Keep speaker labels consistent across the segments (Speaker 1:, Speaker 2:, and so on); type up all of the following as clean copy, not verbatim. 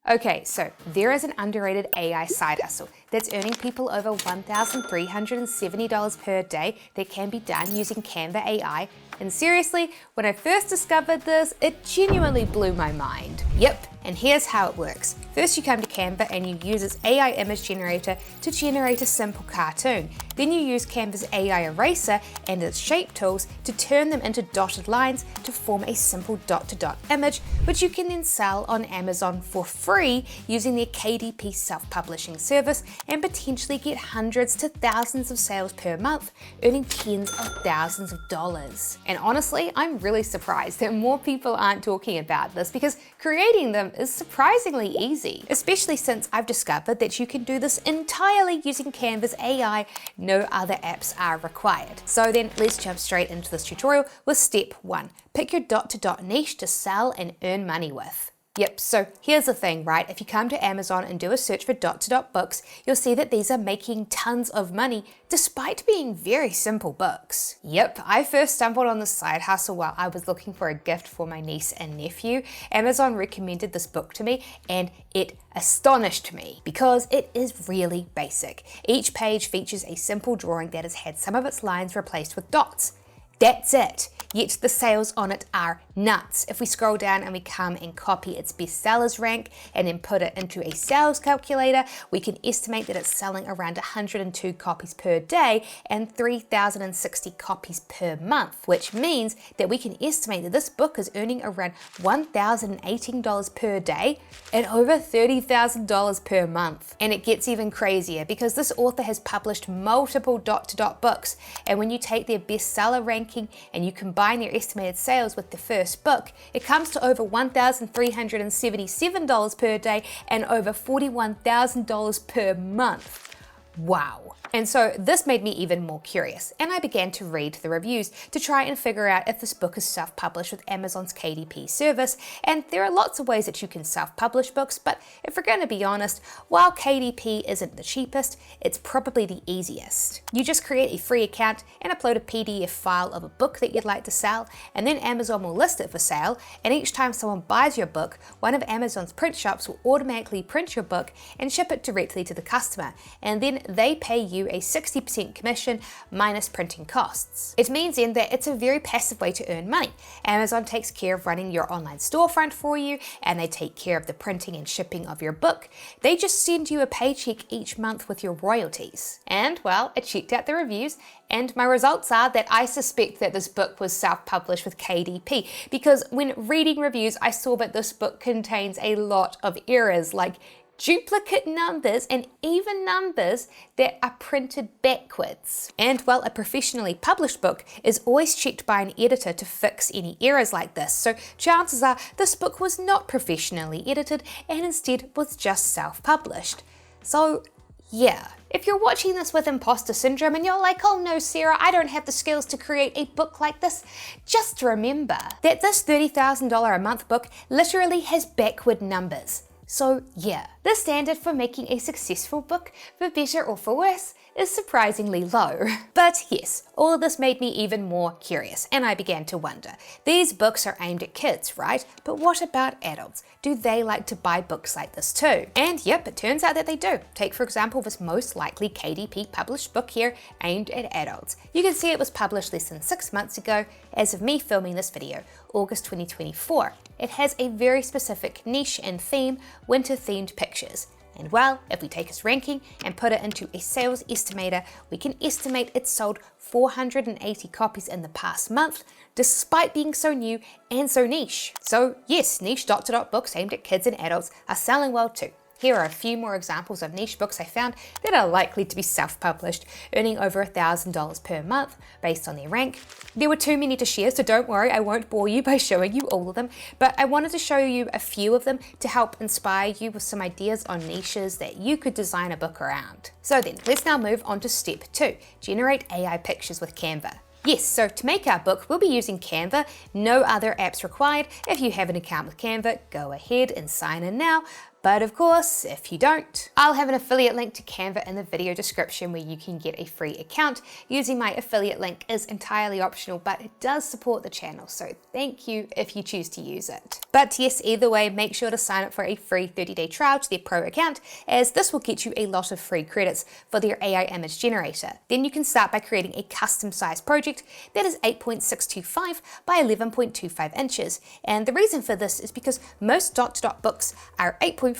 Speaker 1: Okay, so there is an underrated AI side hustle that's earning people over $1,370 per day that can be done using Canva AI. And seriously, when I first discovered this, it genuinely blew my mind. Yep, and here's how it works. First you come to Canva and you use its AI image generator to generate a simple cartoon. Then you use Canva's AI eraser and its shape tools to turn them into dotted lines to form a simple dot-to-dot image, which you can then sell on Amazon for free using their KDP self-publishing service and potentially get hundreds to thousands of sales per month, earning tens of thousands of dollars. And honestly, I'm really surprised that more people aren't talking about this because creating them is surprisingly easy, especially since I've discovered that you can do this entirely using Canva's AI. No other apps are required. So then let's jump straight into this tutorial with step 1. Pick your dot-to-dot niche to sell and earn money with. Yep, so here's the thing, right? If you come to Amazon and do a search for dot-to-dot books, you'll see that these are making tons of money despite being very simple books. Yep, I first stumbled on this side hustle while I was looking for a gift for my niece and nephew. Amazon recommended this book to me and it astonished me because it is really basic. Each page features a simple drawing that has had some of its lines replaced with dots. That's it. Yet the sales on it are nuts. If we scroll down and we come and copy its bestsellers rank and then put it into a sales calculator, we can estimate that it's selling around 102 copies per day and 3,060 copies per month, which means that we can estimate that this book is earning around $1,018 per day and over $30,000 per month. And it gets even crazier because this author has published multiple dot-to-dot books, and when you take their bestseller ranking and you combine their estimated sales with the first book, it comes to over $1,377 per day and over $41,000 per month. Wow. And so this made me even more curious, and I began to read the reviews to try and figure out if this book is self-published with Amazon's KDP service. And there are lots of ways that you can self-publish books, but if we're going to be honest, while KDP isn't the cheapest, it's probably the easiest. You just create a free account and upload a PDF file of a book that you'd like to sell, and then Amazon will list it for sale, and each time someone buys your book, one of Amazon's print shops will automatically print your book and ship it directly to the customer, and then they pay you a 60% commission minus printing costs. It means then that it's a very passive way to earn money. Amazon takes care of running your online storefront for you, and they take care of the printing and shipping of your book. They just send you a paycheck each month with your royalties. And well, I checked out the reviews, and my results are that I suspect that this book was self-published with KDP, because when reading reviews, I saw that this book contains a lot of errors, like duplicate numbers and even numbers that are printed backwards. And while a professionally published book is always checked by an editor to fix any errors like this, so chances are this book was not professionally edited and instead was just self-published. So yeah, if you're watching this with imposter syndrome and you're like, oh no Sarah, I don't have the skills to create a book like this, just remember that this $30,000 a month book literally has backward numbers. So yeah, the standard for making a successful book, for better or for worse, is surprisingly low. But yes, all of this made me even more curious, and I began to wonder. These books are aimed at kids, right? But what about adults? Do they like to buy books like this too? And yep, it turns out that they do. Take for example this most likely KDP published book here, aimed at adults. You can see it was published less than 6 months ago, as of me filming this video, August 2024. It has a very specific niche and theme, winter-themed pictures. And well, if we take its ranking and put it into a sales estimator, we can estimate it sold 480 copies in the past month, despite being so new and so niche. So yes, niche dot-to-dot books aimed at kids and adults are selling well too. Here are a few more examples of niche books I found that are likely to be self-published, earning over $1,000 per month based on their rank. There were too many to share, so don't worry, I won't bore you by showing you all of them, but I wanted to show you a few of them to help inspire you with some ideas on niches that you could design a book around. So then, let's now move on to step 2, generate AI pictures with Canva. Yes, so to make our book, we'll be using Canva, no other apps required. If you have an account with Canva, go ahead and sign in now. But of course, if you don't, I'll have an affiliate link to Canva in the video description where you can get a free account. Using my affiliate link is entirely optional, but it does support the channel, so thank you if you choose to use it. But yes, either way, make sure to sign up for a free 30-day trial to their pro account, as this will get you a lot of free credits for their AI image generator. Then you can start by creating a custom sized project that is 8.625 by 11.25 inches. And the reason for this is because most dot-to-dot books are 8.5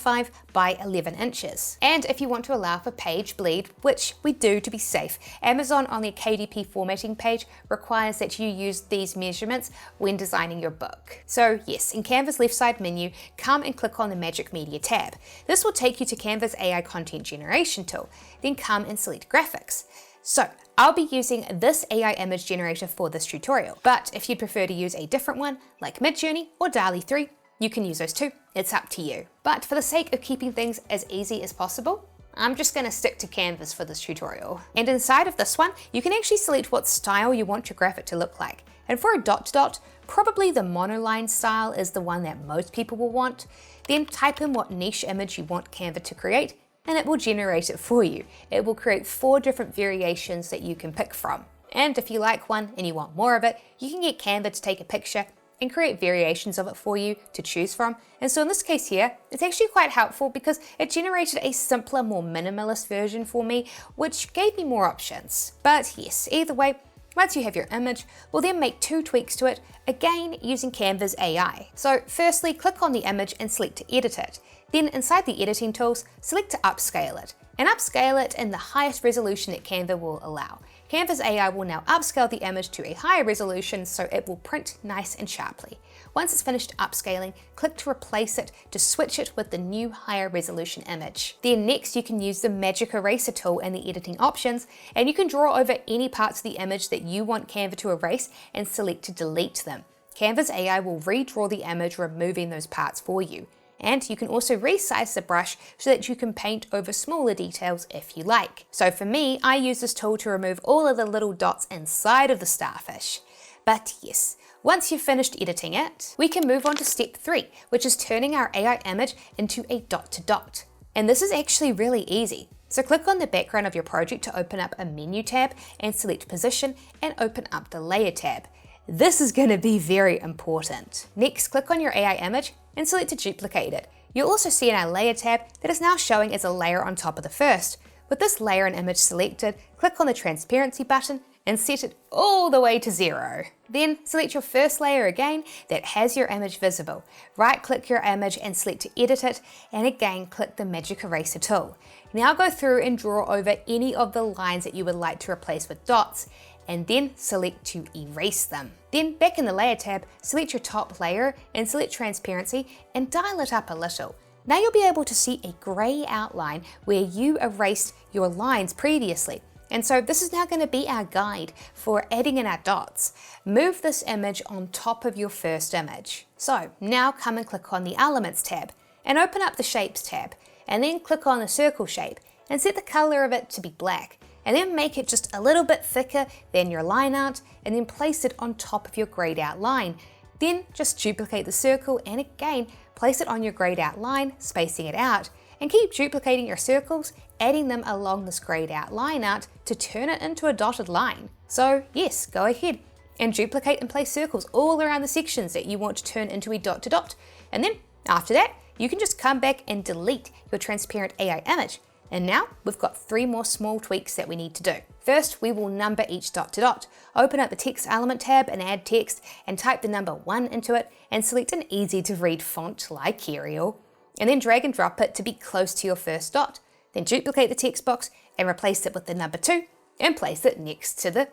Speaker 1: by 11 inches. And if you want to allow for page bleed, which we do to be safe, Amazon on their KDP formatting page requires that you use these measurements when designing your book. So yes, in Canva's left side menu, come and click on the Magic Media tab. This will take you to Canva's AI content generation tool. Then come and select graphics. So I'll be using this AI image generator for this tutorial, but if you'd prefer to use a different one like Midjourney or DALL-E 3, you can use those too. It's up to you. But for the sake of keeping things as easy as possible, I'm just going to stick to Canvas for this tutorial. And inside of this one, you can actually select what style you want your graphic to look like. And for a dot-to-dot, probably the monoline style is the one that most people will want. Then type in what niche image you want Canva to create, and it will generate it for you. It will create 4 different variations that you can pick from. And if you like one and you want more of it, you can get Canva to take a picture and create variations of it for you to choose from. And so in this case here, it's actually quite helpful because it generated a simpler, more minimalist version for me, which gave me more options. But yes, either way, once you have your image, we'll then make 2 tweaks to it, again using Canva's AI. So firstly, click on the image and select to edit it. Then inside the editing tools, select to upscale it, and upscale it in the highest resolution that Canva will allow. Canva's AI will now upscale the image to a higher resolution so it will print nice and sharply. Once it's finished upscaling, click to replace it to switch it with the new higher resolution image. Then next you can use the Magic Eraser tool in the editing options, and you can draw over any parts of the image that you want Canva to erase and select to delete them. Canva's AI will redraw the image, removing those parts for you. And you can also resize the brush so that you can paint over smaller details if you like. So for me, I use this tool to remove all of the little dots inside of the starfish. But yes, once you've finished editing it, we can move on to step 3, which is turning our AI image into a dot-to-dot. And this is actually really easy. So click on the background of your project to open up a menu tab and select position and open up the layer tab. This is going to be very important. Next, click on your AI image and select to duplicate it. You'll also see in our layer tab that is now showing as a layer on top of the first. With this layer and image selected, click on the transparency button and set it all the way to 0. Then select your first layer again that has your image visible. Right click your image and select to edit it, and again click the Magic Eraser tool. Now go through and draw over any of the lines that you would like to replace with dots, and then select to erase them. Then back in the layer tab, select your top layer and select transparency and dial it up a little. Now you'll be able to see a grey outline where you erased your lines previously. And so this is now going to be our guide for adding in our dots. Move this image on top of your first image. So now come and click on the Elements tab and open up the Shapes tab, and then click on the circle shape and set the color of it to be black. And then make it just a little bit thicker than your line art, and then place it on top of your grayed out line. Then just duplicate the circle and again place it on your grayed out line, spacing it out, and keep duplicating your circles, adding them along this grayed out line art to turn it into a dotted line. So yes, go ahead and duplicate and place circles all around the sections that you want to turn into a dot-to-dot. And then after that, you can just come back and delete your transparent AI image. And now we've got 3 more small tweaks that we need to do. First, we will number each dot-to-dot. Open up the text element tab and add text and type the number 1 into it and select an easy to read font like Arial. And then drag and drop it to be close to your first dot. Then duplicate the text box and replace it with the number 2 and place it next to the,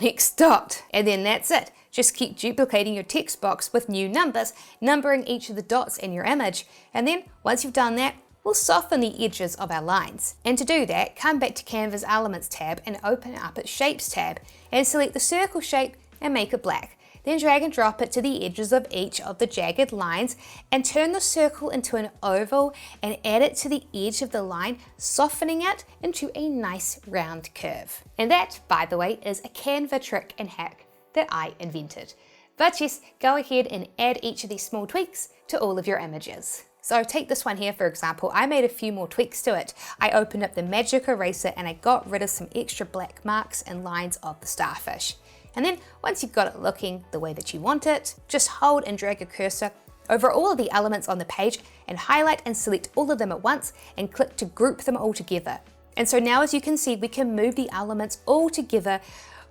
Speaker 1: next dot. And then that's it. Just keep duplicating your text box with new numbers, numbering each of the dots in your image. And then once you've done that, we'll soften the edges of our lines. And to do that, come back to Canva's Elements tab and open up its Shapes tab and select the circle shape and make it black. Then drag and drop it to the edges of each of the jagged lines and turn the circle into an oval and add it to the edge of the line, softening it into a nice round curve. And that, by the way, is a Canva trick and hack that I invented. But yes, go ahead and add each of these small tweaks to all of your images. So take this one here, for example. I made a few more tweaks to it. I opened up the magic eraser and I got rid of some extra black marks and lines of the starfish. And then once you've got it looking the way that you want it, just hold and drag your cursor over all of the elements on the page and highlight and select all of them at once and click to group them all together. And so now, as you can see, we can move the elements all together,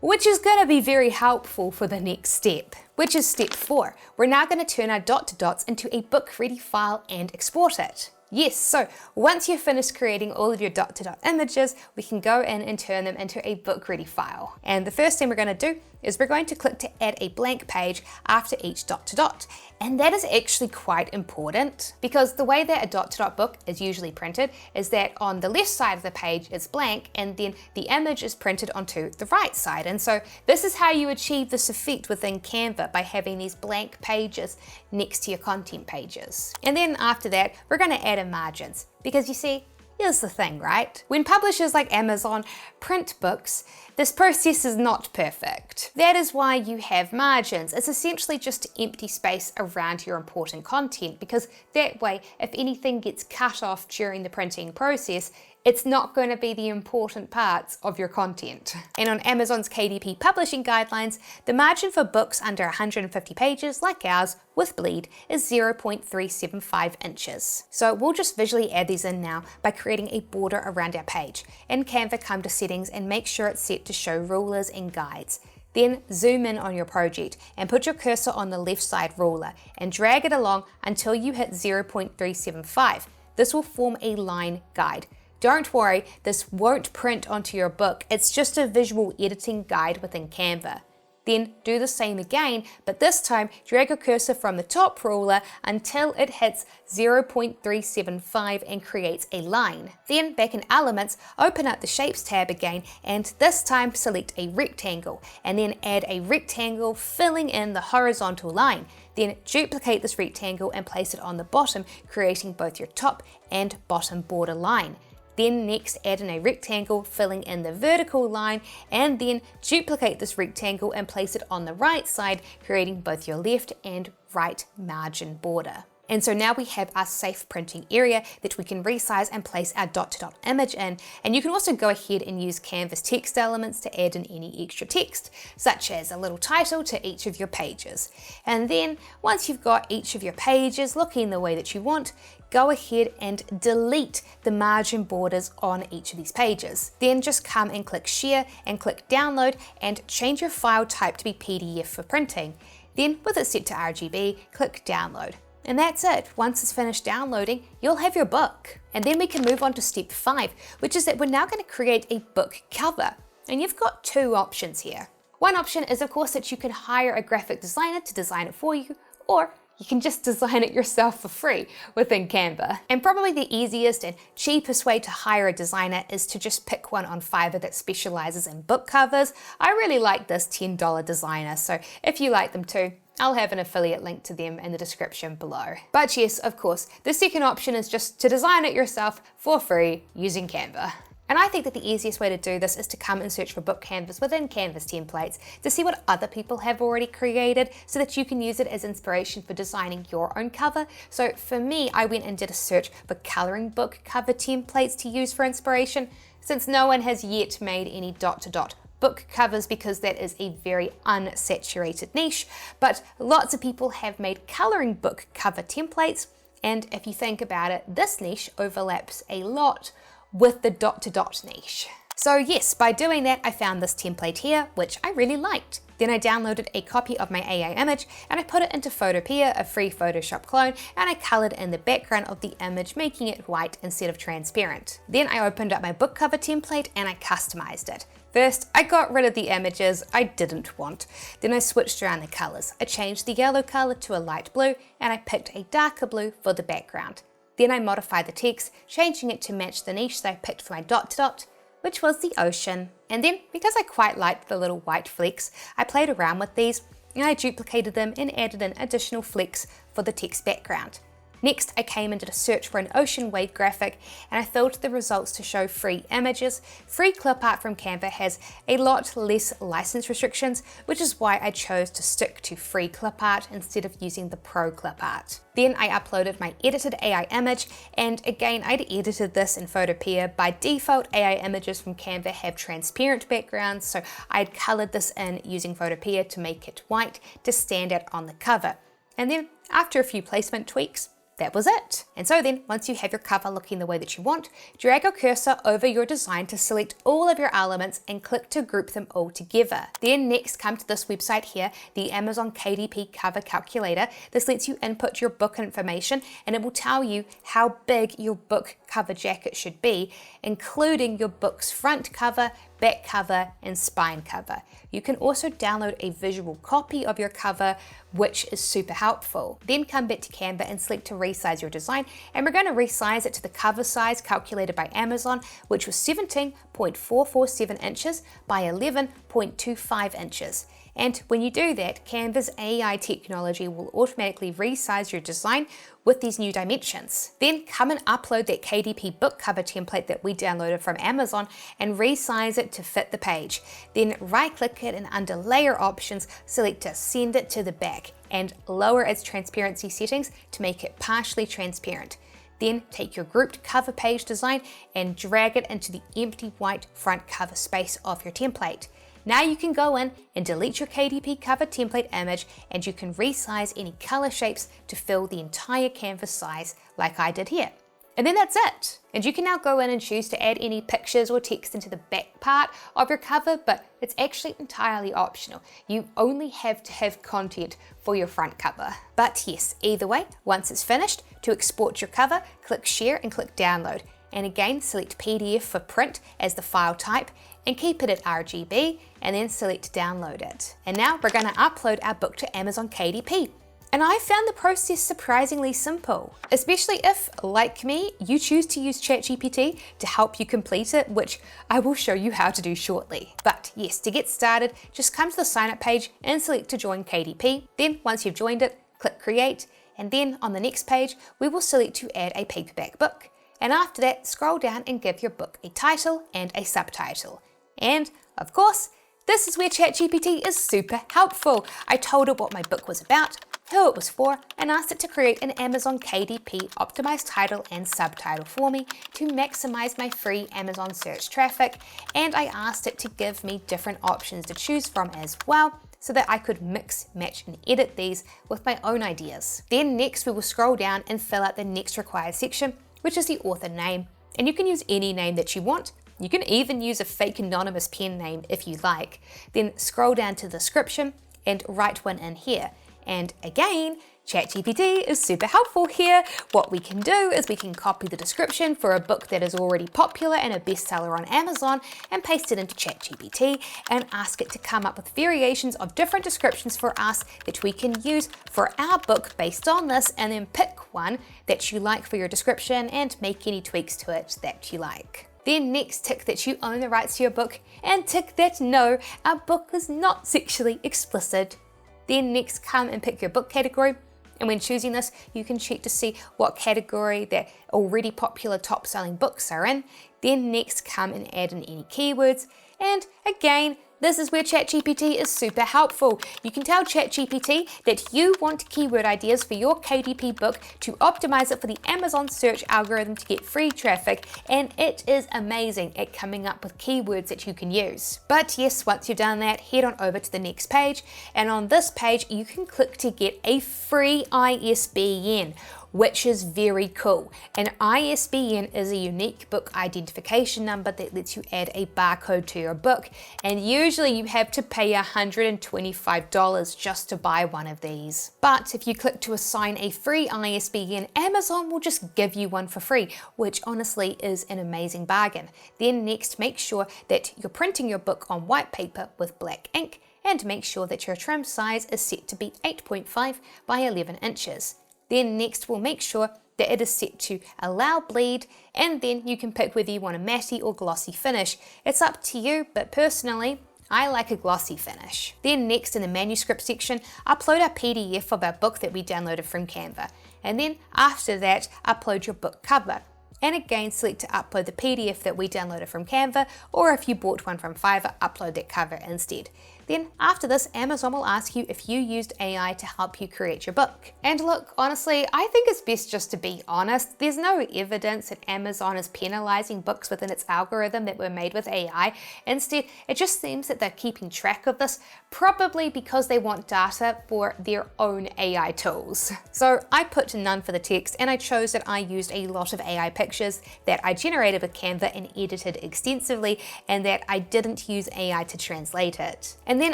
Speaker 1: which is going to be very helpful for the next step, which is step 4. We're now going to turn our dot to dots into a book ready file and export it. Yes, so once you've finished creating all of your dot to dot images, we can go in and turn them into a book ready file. And the first thing we're going to do is we're going to click to add a blank page after each dot to dot. And that is actually quite important, because the way that a dot to dot book is usually printed is that on the left side of the page it's blank and then the image is printed onto the right side. And so this is how you achieve this effect within Canva, by having these blank pages next to your content pages. And then after that, we're going to add in margins, because you see, here's the thing, right? When publishers like Amazon print books, this process is not perfect. That is why you have margins. It's essentially just empty space around your important content, because that way, if anything gets cut off during the printing process, it's not going to be the important parts of your content. And on Amazon's KDP publishing guidelines, the margin for books under 150 pages, like ours, with bleed, is 0.375 inches. So we'll just visually add these in now by creating a border around our page. In Canva, come to settings and make sure it's set to show rulers and guides. Then zoom in on your project and put your cursor on the left side ruler and drag it along until you hit 0.375. This will form a line guide. Don't worry, this won't print onto your book. It's just a visual editing guide within Canva. Then do the same again, but this time drag your cursor from the top ruler until it hits 0.375 and creates a line. Then back in Elements, open up the Shapes tab again, and this time select a rectangle, and then add a rectangle filling in the horizontal line. Then duplicate this rectangle and place it on the bottom, creating both your top and bottom border line. Then next add in a rectangle filling in the vertical line, and then duplicate this rectangle and place it on the right side, creating both your left and right margin border. And so now we have our safe printing area that we can resize and place our dot to dot image in. And you can also go ahead and use Canva's text elements to add in any extra text, such as a little title to each of your pages. And then once you've got each of your pages looking the way that you want, go ahead and delete the margin borders on each of these pages. Then just come and click Share and click Download and change your file type to be PDF for printing. Then with it set to RGB, click Download. And that's it. Once it's finished downloading, you'll have your book. And then we can move on to step 5, which is that we're now going to create a book cover. And you've got 2 options here. One option is, of course, that you can hire a graphic designer to design it for you, or you can just design it yourself for free within Canva. And probably the easiest and cheapest way to hire a designer is to just pick one on Fiverr that specializes in book covers. I really like this $10 designer, so if you like them too, I'll have an affiliate link to them in the description below. But yes, of course, the second option is just to design it yourself for free using Canva. And I think that the easiest way to do this is to come and search for book canvas within Canva's templates to see what other people have already created so that you can use it as inspiration for designing your own cover. So for me, I went and did a search for coloring book cover templates to use for inspiration, since no one has yet made any dot-to-dot book covers because that is a very unsaturated niche, but lots of people have made coloring book cover templates, and if you think about it, this niche overlaps a lot with the dot-to-dot niche. So yes, by doing that, I found this template here, which I really liked. Then I downloaded a copy of my AI image and I put it into Photopea, a free Photoshop clone, and I colored in the background of the image, making it white instead of transparent. Then I opened up my book cover template and I customized it. First, I got rid of the images I didn't want. Then I switched around the colors. I changed the yellow color to a light blue and I picked a darker blue for the background. Then I modified the text, changing it to match the niche that I picked for my dot-to-dot, which was the ocean. And then, because I quite liked the little white flecks, I played around with these and I duplicated them and added in additional flecks for the text background. Next, I came and did a search for an ocean wave graphic, and I filtered the results to show free images. Free clip art from Canva has a lot less license restrictions, which is why I chose to stick to free clip art instead of using the pro clip art. Then I uploaded my edited AI image, and again, I'd edited this in Photopea. By default, AI images from Canva have transparent backgrounds, so I'd colored this in using Photopea to make it white to stand out on the cover. And then after a few placement tweaks, that was it. And so then, once you have your cover looking the way that you want, drag your cursor over your design to select all of your elements and click to group them all together. Then next, come to this website here, the Amazon KDP Cover Calculator. This lets you input your book information, and it will tell you how big your book cover jacket should be, including your book's front cover, back cover, and spine cover. You can also download a visual copy of your cover, which is super helpful. Then come back to Canva and select to resize your design, and we're going to resize it to the cover size calculated by Amazon, which was 17.447 inches by 11.25 inches. And when you do that, Canva's AI technology will automatically resize your design with these new dimensions. Then come and upload that KDP book cover template that we downloaded from Amazon and resize it to fit the page. Then right click it and under layer options, select to send it to the back and lower its transparency settings to make it partially transparent. Then take your grouped cover page design and drag it into the empty white front cover space of your template. Now you can go in and delete your KDP cover template image, and you can resize any color shapes to fill the entire canvas size like I did here. And then that's it. And you can now go in and choose to add any pictures or text into the back part of your cover, but it's actually entirely optional. You only have to have content for your front cover. But yes, either way, once it's finished, to export your cover, click share and click download. And again, select PDF for print as the file type and keep it at RGB, and then select download it. And now we're going to upload our book to Amazon KDP. And I found the process surprisingly simple, especially if, like me, you choose to use ChatGPT to help you complete it, which I will show you how to do shortly. But yes, to get started, just come to the sign up page and select to join KDP. Then once you've joined it, click create, and then on the next page, we will select to add a paperback book. And after that, scroll down and give your book a title and a subtitle. And of course, this is where ChatGPT is super helpful. I told it what my book was about, who it was for, and asked it to create an Amazon KDP optimized title and subtitle for me to maximize my free Amazon search traffic. And I asked it to give me different options to choose from as well, so that I could mix, match, and edit these with my own ideas. Then next, we will scroll down and fill out the next required section, which is the author name. And you can use any name that you want. You can even use a fake anonymous pen name if you like. Then scroll down to the description and write one in here. And again, ChatGPT is super helpful here. What we can do is we can copy the description for a book that is already popular and a bestseller on Amazon and paste it into ChatGPT and ask it to come up with variations of different descriptions for us that we can use for our book based on this, and then pick one that you like for your description and make any tweaks to it that you like. Then next, tick that you own the rights to your book and tick that no, our book is not sexually explicit. Then next, come and pick your book category. And when choosing this, you can check to see what category that already popular top selling books are in. Then next, come and add in any keywords. And again, this is where ChatGPT is super helpful. You can tell ChatGPT that you want keyword ideas for your KDP book to optimize it for the Amazon search algorithm to get free traffic, and it is amazing at coming up with keywords that you can use. But yes, once you've done that, head on over to the next page, and on this page, you can click to get a free ISBN, which is very cool. An ISBN is a unique book identification number that lets you add a barcode to your book, and usually you have to pay $125 just to buy one of these. But if you click to assign a free ISBN, Amazon will just give you one for free, which honestly is an amazing bargain. Then next, make sure that you're printing your book on white paper with black ink, and make sure that your trim size is set to be 8.5 by 11 inches. Then next, we'll make sure that it is set to allow bleed, and then you can pick whether you want a matte or glossy finish. It's up to you, but personally, I like a glossy finish. Then next in the manuscript section, upload our PDF of our book that we downloaded from Canva. And then after that, upload your book cover. And again, select to upload the PDF that we downloaded from Canva, or if you bought one from Fiverr, upload that cover instead. Then after this, Amazon will ask you if you used AI to help you create your book. And look, honestly, I think it's best just to be honest. There's no evidence that Amazon is penalizing books within its algorithm that were made with AI. Instead, it just seems that they're keeping track of this, probably because they want data for their own AI tools. So I put none for the text, and I chose that I used a lot of AI pictures that I generated with Canva and edited extensively, and that I didn't use AI to translate it. And then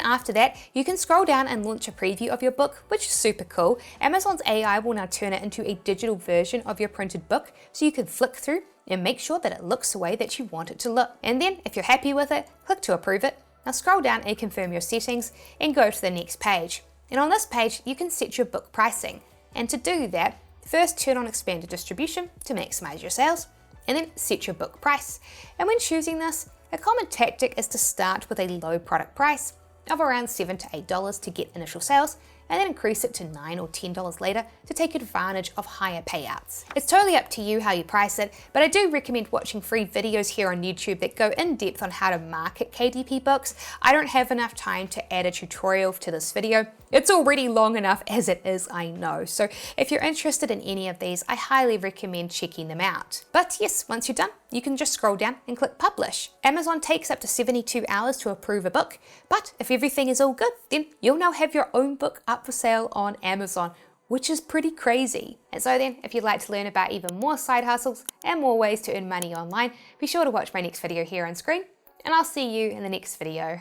Speaker 1: after that, you can scroll down and launch a preview of your book, which is super cool. Amazon's AI will now turn it into a digital version of your printed book, so you can flick through and make sure that it looks the way that you want it to look. And then if you're happy with it, click to approve it. Now scroll down and confirm your settings and go to the next page. And on this page, you can set your book pricing. And to do that, first turn on expanded distribution to maximize your sales, and then set your book price. And when choosing this, a common tactic is to start with a low product price of around $7 to $8 to get initial sales, and then increase it to $9 or $10 later to take advantage of higher payouts. It's totally up to you how you price it, but I do recommend watching free videos here on YouTube that go in depth on how to market KDP books. I don't have enough time to add a tutorial to this video. It's already long enough as it is, I know. So if you're interested in any of these, I highly recommend checking them out. But yes, once you're done, you can just scroll down and click publish. Amazon takes up to 72 hours to approve a book, but if everything is all good, then you'll now have your own book up for sale on Amazon, which is pretty crazy. And so then, if you'd like to learn about even more side hustles and more ways to earn money online, be sure to watch my next video here on screen, and I'll see you in the next video.